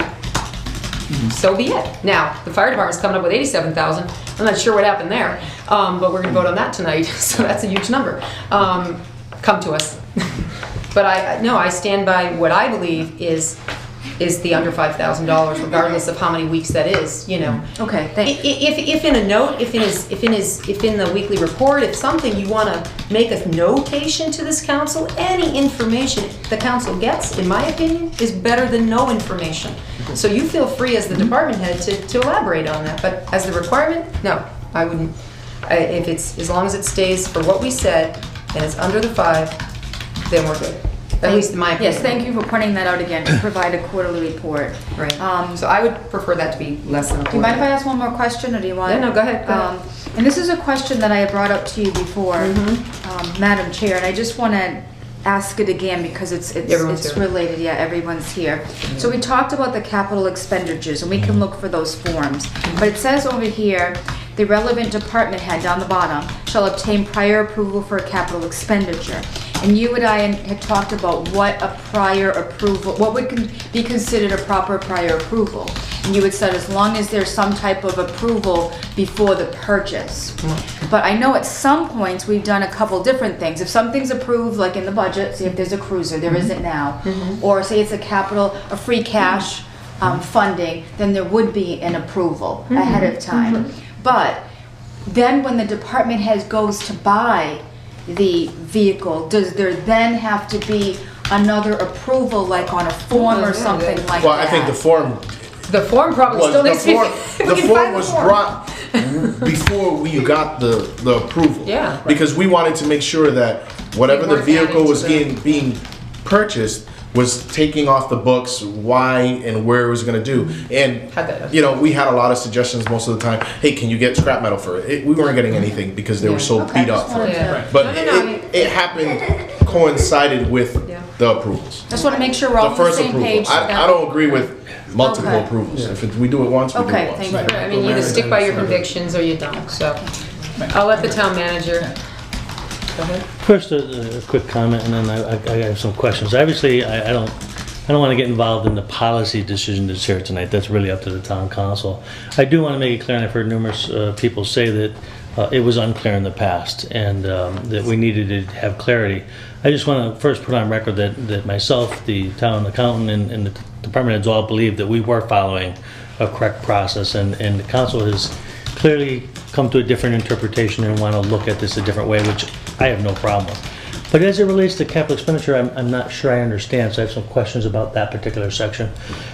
so be it. Now, the fire department's coming up with 87,000. I'm not sure what happened there, but we're gonna vote on that tonight, so that's a huge number. Come to us. But I stand by what I believe is the under $5,000, regardless of how many weeks that is, you know. Okay, thanks. If in a note, if in the weekly report, if something you want to make a notation to this council, any information the council gets, in my opinion, is better than no information. So you feel free as the department head to elaborate on that, but as the requirement, no, I wouldn't. If it's, as long as it stays for what we said and it's under the 5, then we're good. At least in my opinion. Yes, thank you for pointing that out again, to provide a quarterly report. Right. So I would prefer that to be less than a quarter. Do you mind if I ask one more question, or do you want? Yeah, no, go ahead. And this is a question that I brought up to you before, Madam Chair, and I just want to ask it again because it's Everyone's here. related. Yeah, everyone's here. So we talked about the capital expenditures, and we can look for those forms. But it says over here, the relevant department head down the bottom shall obtain prior approval for a capital expenditure. And you and I had talked about what a prior approval, what would be considered a proper prior approval. And you had said as long as there's some type of approval before the purchase. But I know at some points we've done a couple different things. If something's approved, like in the budget, say if there's a cruiser, there isn't now, or say it's a free cash funding, then there would be an approval ahead of time. But then when the department head goes to buy the vehicle, does there then have to be another approval, like on a form or something like that? Well, I think the form probably still needs to be. the form was brought before we got the approval. Yeah. Right. Because we wanted to make sure that whatever the Work vehicle added was to being purchased was taking off the books, why and where it was going to do. And, you know, we had a lot of suggestions most of the time. Hey, can you get scrap metal for it? We weren't getting anything because they were so beat up for it. Yeah. But No, it happened, coincided with the approvals. Just want to make sure we're all The on the first same approval. page. I don't agree with multiple Okay. approvals. If we do it once, we do Okay, it once. thank you. I mean, you either stick by your convictions or you don't, so. I'll let the town manager. Go ahead. First, a quick comment, and then I have some questions. Obviously, I don't want to get involved in the policy decision that's here tonight. That's really up to the town council. I do want to make it clear, and I've heard numerous people say that it was unclear in the past, and that we needed to have clarity. I just want to first put on record that myself, the town accountant, and the department heads all believe that we were following a correct process, and the council has clearly come to a different interpretation and want to look at this a different way, which I have no problem with. But as it relates to capital expenditure, I'm not sure I understand, so I have some questions about that particular section.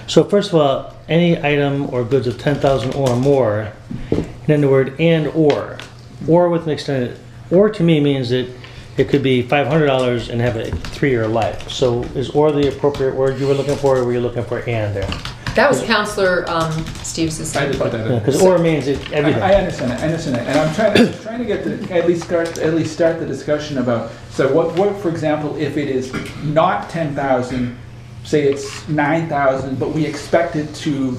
So first of all, any item or goods of 10,000 or more, and then the word and or with an extended, or to me means that it could be $500 and have a 3-year life. So is or the appropriate word you were looking for, or were you looking for and there? That was Counselor Steve's I just put that in. Because or means everything. I understand it, and I'm trying to get to at least start the discussion about, so what, for example, if it is not 10,000, say it's 9,000, but we expect it to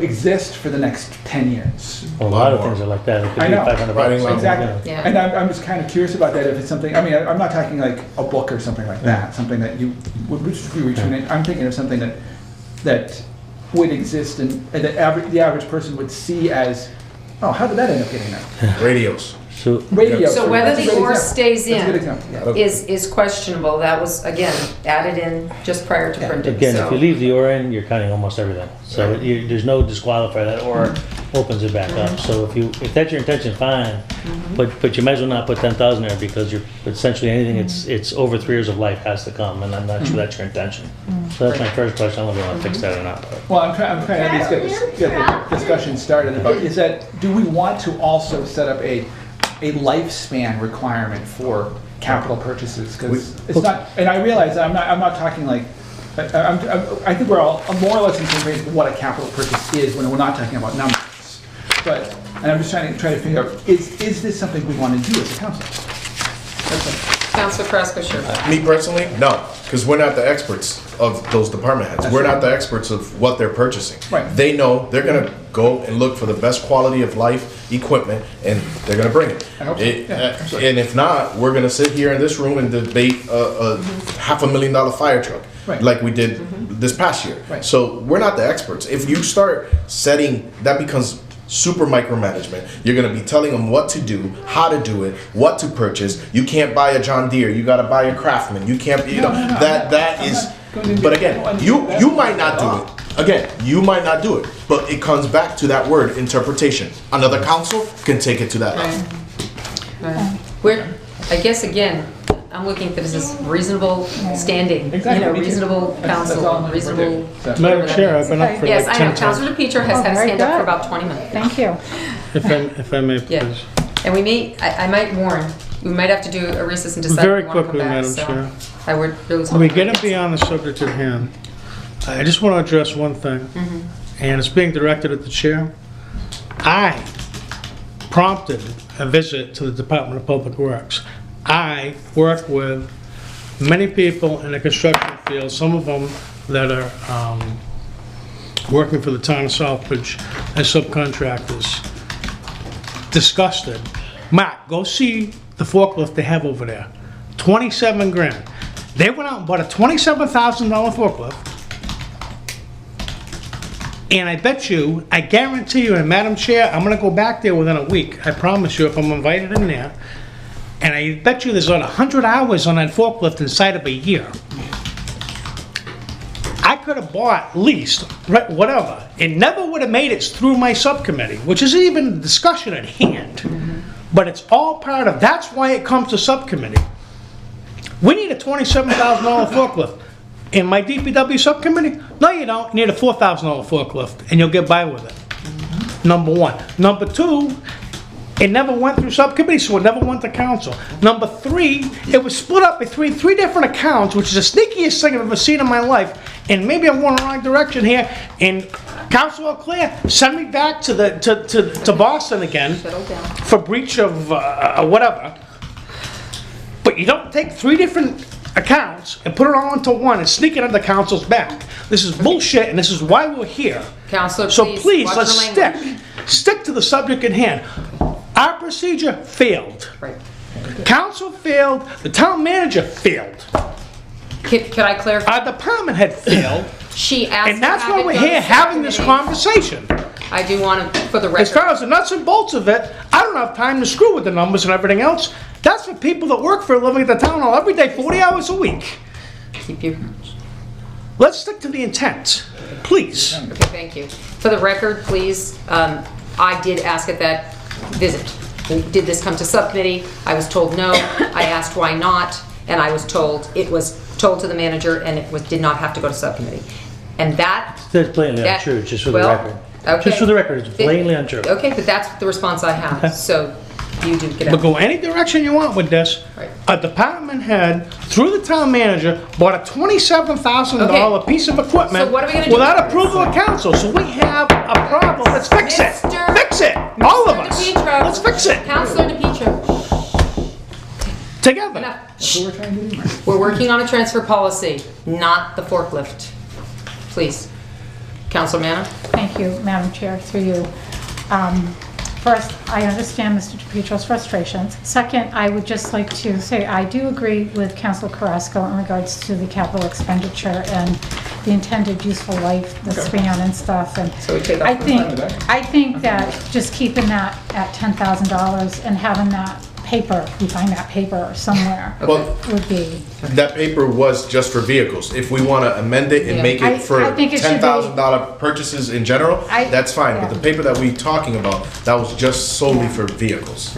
exist for the next 10 years. Well, a lot of things are like that. It could I be know. $500. Exactly. Yeah. And I'm just kind of curious about that, if it's something, I mean, I'm not talking like a book or something like that, something that you would be returning. I'm thinking of something that would exist and the average person would see as, oh, how did that end up getting there? Radios. So Radio. So whether That's a the good or example. stays That's a good in example, yeah. is questionable. That was, again, added in just prior to printing. again, so. if you leave the or in, you're counting almost everything. So there's no disqualifier. That or opens it back up. So if that's your intention, fine. But you might as well not put 10,000 there, because you're essentially anything it's over 3 years of life has to come, and I'm not sure that's your intention. So that's my first question. I don't know if you want to fix that or not. But. Well, I'm trying to at least get the discussion started about, is that, do we want to also set up a lifespan requirement for capital purchases? Because it's not, and I realize that I'm not talking like, I think we're all more or less in the same page what a capital purchase is when we're not talking about numbers. But, and I'm just trying to figure out, is this something we want to do as a council? Counselor Kraska, sure. Me personally, no, because we're not the experts of those department heads. We're not the experts of what they're purchasing. Right. They know they're gonna go and look for the best quality of life equipment, and they're gonna bring it. I hope so. Yeah, absolutely. And if not, we're gonna sit here in this room and debate a $500,000 fire truck, Right. like we did this past year. Right. So we're not the experts. If you start setting, that becomes super micromanagement. You're gonna be telling them what to do, how to do it, what to purchase. You can't buy a John Deere. You gotta buy a Craftsman. You can't. That is. But again, you might not do it. Again, you might not do it. But it comes back to that word, interpretation. Another council can take it to that level. We're, I guess, again, I'm looking for this as reasonable standing, Exactly, me too. reasonable That's all counsel, I'm looking for, reasonable. too. So- Madam Chair, I've been up for Yes, like I 10 know. times. Counselor DePietro has had his very hand up for good. about 20 minutes. Thank you. If I may, Yeah. please. And we may, I might warn, we might have to do a recess and decide. Very if we wanna come quickly, back, Madam so Chair. I would really. When we get beyond the subject at hand, I just want to address one thing, and it's being directed at the chair. I prompted a visit to the Department of Public Works. I work with many people in the construction field, some of them that are working for the town of Southbridge as subcontractors. Disgusted. Mark, go see the forklift they have over there. 27 grand. They went out and bought a $27,000 forklift. And I bet you, I guarantee you, and Madam Chair, I'm gonna go back there within a week. I promise you, if I'm invited in there. And I bet you there's about 100 hours on that forklift inside of a year. I could have bought, leased, whatever. It never would have made it through my subcommittee, which isn't even the discussion at hand. But it's all part of, that's why it comes to subcommittee. We need a $27,000 forklift. In my DPW subcommittee? No, you don't. You need a $4,000 forklift, and you'll get by with it. Number one. Number two, it never went through subcommittee, so it never went to council. Number three, it was split up between 3 different accounts, which is the sneakiest thing I've ever seen in my life. And maybe I'm going the wrong direction here. And Councilor Claire, send me back to Boston again for breach of whatever. But you don't take 3 different accounts and put it all into one and sneak it under council's back. This is bullshit, and this is why we're here. Counselor, So please, watch let's your language. stick to the subject at hand. Our procedure failed. Right. Council failed, the town manager failed, Could I clarify? our department head failed, She asked. and that's to why have it we're go to here having this subcommittee. conversation. I do want to, for the As far record, as the nuts and bolts of it, I don't have time to screw with the numbers and everything else. That's for people that work for a living at the town hall every day, 40 hours a week. keep your, Let's stick to the intent, please. okay, thank you. For the record, please, I did ask at that visit. Did this come to subcommittee? I was told no. I asked why not, and I was told it was told to the manager and it did not have to go to subcommittee. And That's blatantly untrue, just for the well, record. okay. Just for the record, it's blatantly untrue. Okay, but that's the response I have, so you do get But out. go any direction you want with this. Right. A department head, through the town manager, bought a $27,000 Okay. piece of equipment So what are we gonna do? without approval of council. So we have a problem. Let's fix it. Mr. Fix it. All of us. DePietro. Let's fix it. Counselor DePietro. Together. Enough. That's what we're trying to do. We're working on a transfer policy, not the forklift. Please. Counselor Manna? Thank you, Madam Chair, through you. First, I understand Mr. DePietro's frustrations. Second, I would just like to say I do agree with Councilor Carrasco in regards to the capital expenditure and the intended useful life, the span and stuff. And So we take off I the think that just keeping that at $10,000 and having that paper, we find that paper somewhere, Well, would be. that paper was just for vehicles. If we want to amend it and Yeah. make I it for think it should be- $10,000 purchases in general, that's fine. But yeah. the paper that we talking about, that was just solely for vehicles.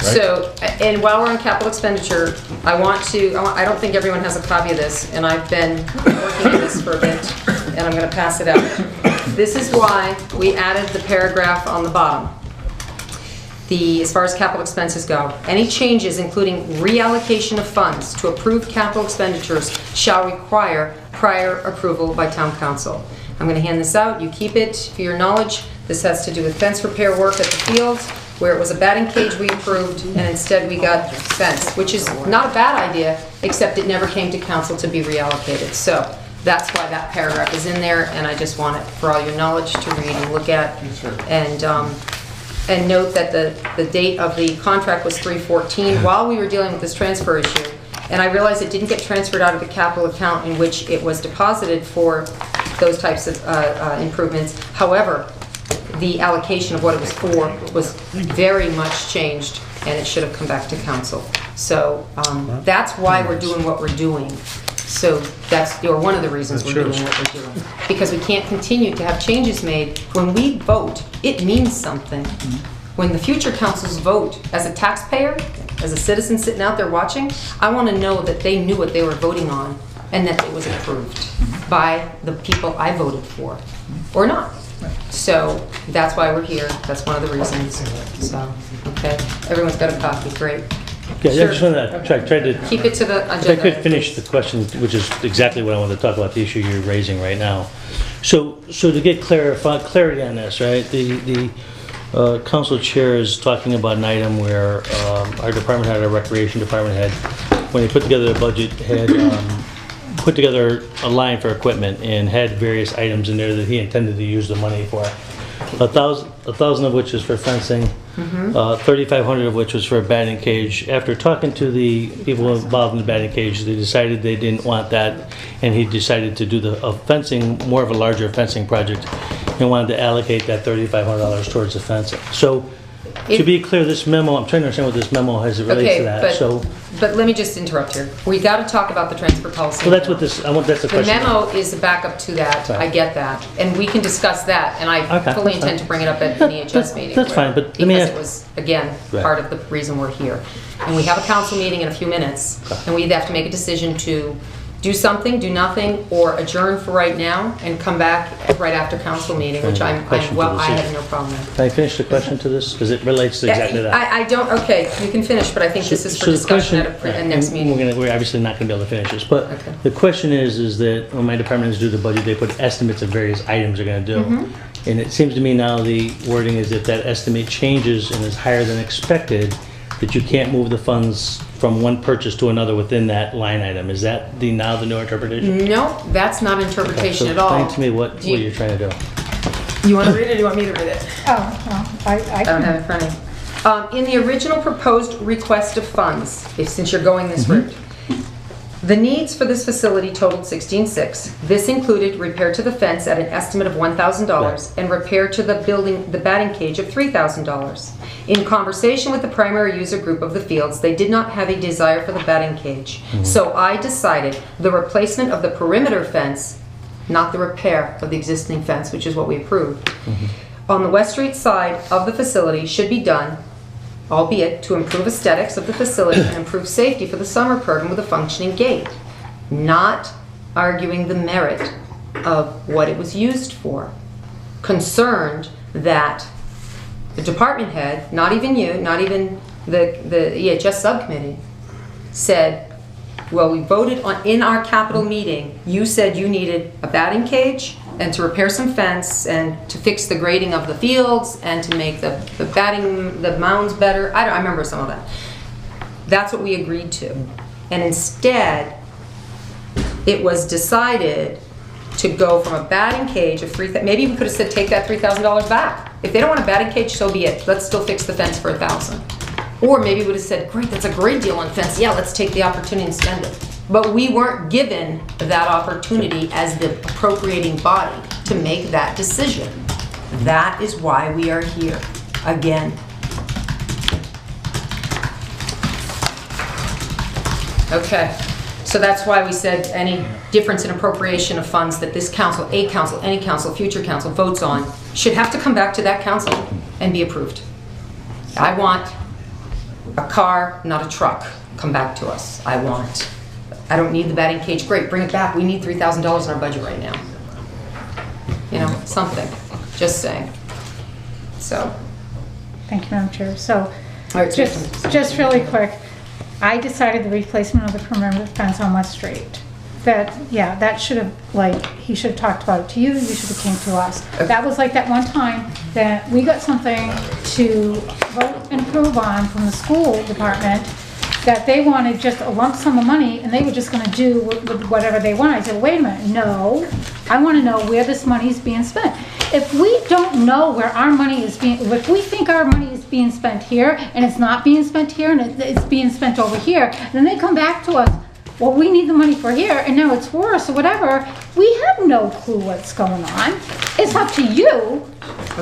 So, and while we're on capital expenditure, I don't think everyone has a copy of this, and I've been working on this for a bit, and I'm gonna pass it out. This is why we added the paragraph on the bottom. As far as capital expenses go, any changes including reallocation of funds to approved capital expenditures shall require prior approval by town council. I'm gonna hand this out, you keep it for your knowledge. This has to do with fence repair work at the fields, where it was a batting cage we approved, and instead we got fence, which is not a bad idea, except it never came to council to be reallocated. So that's why that paragraph is in there, and I just want it for all your knowledge to read and look at. And note that the date of the contract was 3/14 while we were dealing with this transfer issue. And I realized it didn't get transferred out of the capital account in which it was deposited for those types of improvements. However, the allocation of what it was for was very much changed, and it should have come back to council. So that's why we're doing what we're doing. So that's, or one of the reasons we're doing what we're doing. Because we can't continue to have changes made. When we vote, it means something. When the future councils vote, as a taxpayer, as a citizen sitting out there watching, I want to know that they knew what they were voting on and that it was approved by the people I voted for, or not. So that's why we're here. That's one of the reasons. So, okay, everyone's got a copy, great. Yeah, I Sure. just want to try to, Keep it to the agenda. if I could finish the question, which is exactly what I wanted to talk about, the issue you're raising right now. So to get clarity on this, right, the council chair is talking about an item where our department head, our recreation department head, when they put together the budget, had put together a line for equipment and had various items in there that he intended to use the money for. 1,000 of which is for fencing, 3,500 of which was for a batting cage. After talking to the people involved in the batting cage, they decided they didn't want that, and he decided to do the fencing, more of a larger fencing project, and wanted to allocate that $3,500 towards the fencing. So, to be clear, this memo, I'm trying to understand what this memo has relates Okay, to that. So, but let me just interrupt here. We got to talk about the transfer policy. well, that's what this. That's the The question. memo is the backup to that, I get that, and we can discuss that, and I Okay, fully that's intend fine. to bring it up at the EHS meeting. That's fine, but let me Because ask- it was, again, Right. part of the reason we're here. And we have a council meeting in a few minutes, and we have to make a decision to do something, do nothing, or adjourn for right now, and come back right after council meeting, which I Question to have this. no problem with. Can I finish the question to this? Because it relates to exactly that. I don't, okay, you can finish, but I think this is for So the discussion question- at a next and meeting. We're obviously not going to be able to finish this, but Okay. the question is that when my departments do the budget, they put estimates of various items they're going to do. Mm-hmm. And it seems to me now the wording is if that estimate changes and is higher than expected, that you can't move the funds from one purchase to another within that line item. Is that now the new interpretation? No, that's not interpretation So at all. explain to me what Do you- you're trying to do. You want to read it, or do you want me to read it? Oh, well, I I don't have it can, in front of me. In the original proposed request of funds, since you're going this route, the needs for this facility totaled $16,600. This included repair to the fence at an estimate of $1,000 and repair to the batting cage of $3,000. In conversation with the primary user group of the fields, they did not have a desire for the batting cage. So I decided the replacement of the perimeter fence, not the repair of the existing fence, which is what we approved, on the West Street side of the facility should be done, albeit to improve aesthetics of the facility and improve safety for the summer program with a functioning gate. Not arguing the merit of what it was used for. Concerned that the department head, not even you, not even the EHS subcommittee, said, well, we voted on, in our capital meeting, you said you needed a batting cage and to repair some fence and to fix the grading of the fields and to make the mounds better. I remember some of that. That's what we agreed to. And instead, it was decided to go from a batting cage of maybe we could have said take that $3,000 back. If they don't want a batting cage, so be it. Let's still fix the fence for $1,000. Or maybe we would have said, great, that's a great deal on fence. Yeah, let's take the opportunity and spend it. But we weren't given that opportunity as the appropriating body to make that decision. That is why we are here again. Okay. So that's why we said any difference in appropriation of funds that this council, any council, future council votes on should have to come back to that council and be approved. I want a car, not a truck, come back to us. I don't need the batting cage. Great, bring it back. We need $3,000 in our budget right now. You know, something. Just saying. So. Thank you, Madam Chair. So, All right, just really quick, I decided the replacement of the perimeter fence on West Street. That should have, he should have talked about it to you, you should have came to us. That was like that one time that we got something to vote and approve on from the school department that they wanted just a lump sum of money and they were just gonna do with whatever they wanted. I said, wait a minute, no, I wanna know where this money is being spent. If we don't know where our money is being, if we think our money is being spent here and it's not being spent here and it's being spent over here, then they come back to us, well, we need the money for here and now it's worse or whatever. We have no clue what's going on. It's up to you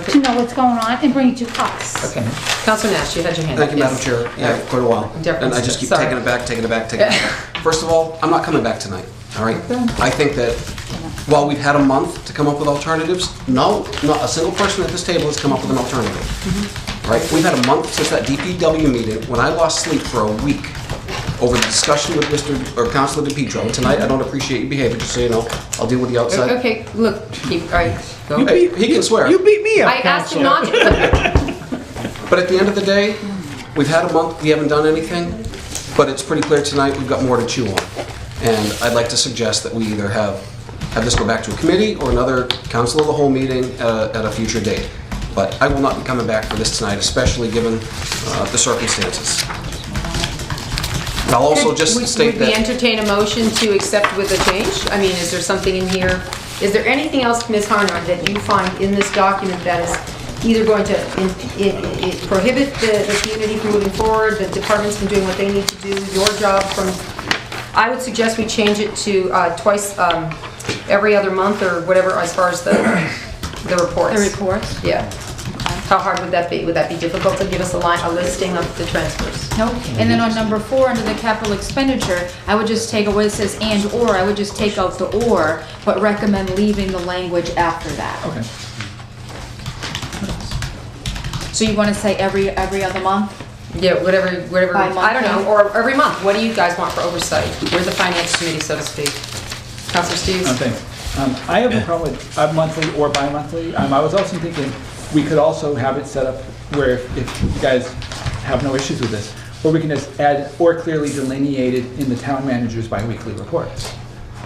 to know what's going on and bring it to us. Okay. Councilor Nash, you had your hand up. Thank you, Madam Chair. Yeah, quite a while. And I just keep taking it back. First of all, I'm not coming back tonight, all right? I think that while we've had a month to come up with alternatives, no, not a single person at this table has come up with an alternative. Right? We've had a month since that DPW meeting when I lost sleep for a week over the discussion with Councilor DePietro. Tonight, I don't appreciate your behavior, just so you know. I'll deal with the outside. Okay, look, all right, go. He can swear. You beat me up, I asked him not to. But at the end of the day, we've had a month, we haven't done anything, but it's pretty clear tonight we've got more to chew on. And I'd like to suggest that we either have this go back to a committee or another council of the whole meeting at a future date. But I will not be coming back for this tonight, especially given the circumstances. And I'll also just state Would we that... entertain a motion to accept with a change? I mean, is there something in here, is there anything else, Ms. Harnard, that you find in this document that is either going to prohibit the community from moving forward, the departments from doing what they need to do, your job from... I would suggest we change it to twice, every other month or whatever, as far as the reports. The reports? Yeah. How hard would that be? Would that be difficult to give us a listing of the transfers? Nope. And then on number 4, under the capital expenditure, I would just take away, it says and or, I would just take out the or, but recommend leaving the language after that. Okay. So you want to say every other month? Yeah, whatever, Bi-monthly? I don't know, or every month. What do you guys want for oversight? We're the finance committee, so to speak. Councilor Steves? Thanks. I have a problem with monthly or bi-monthly. I was also thinking we could also have it set up where if you guys have no issues with this, or we can just add or clearly delineated in the town manager's bi-weekly reports.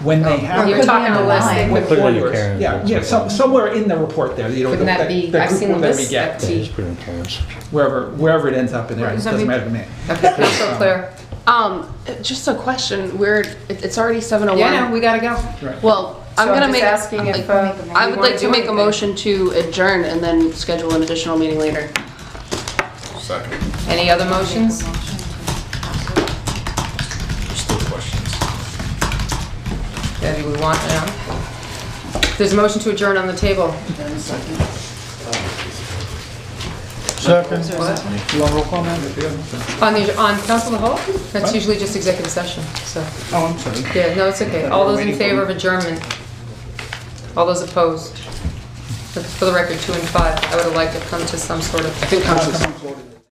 When they have... You're talking a list. Put it in your Karen's. Yeah, somewhere in the report there. You know, Couldn't that be, I've seen the list. Just put it in Karen's. Wherever it ends up in there, it doesn't matter to me. Okay, Councilor Claire. Just a question, it's already 7:01. Yeah, no, we gotta go. Right. Well, I'm So gonna just make, asking if, I you would wanna like to do make a anything. motion to adjourn and then schedule an additional meeting later. Second. Any other motions? Still questions. Yeah, do we want, there's a motion to adjourn on the table. Second. What? You want roll call, man? On council of the whole? That's usually just executive session, so. Oh, I'm sorry. Yeah, no, it's okay. All those in favor of adjournment? All those opposed? for the record, 2 and 5, I would have liked to come to some sort of I think Council's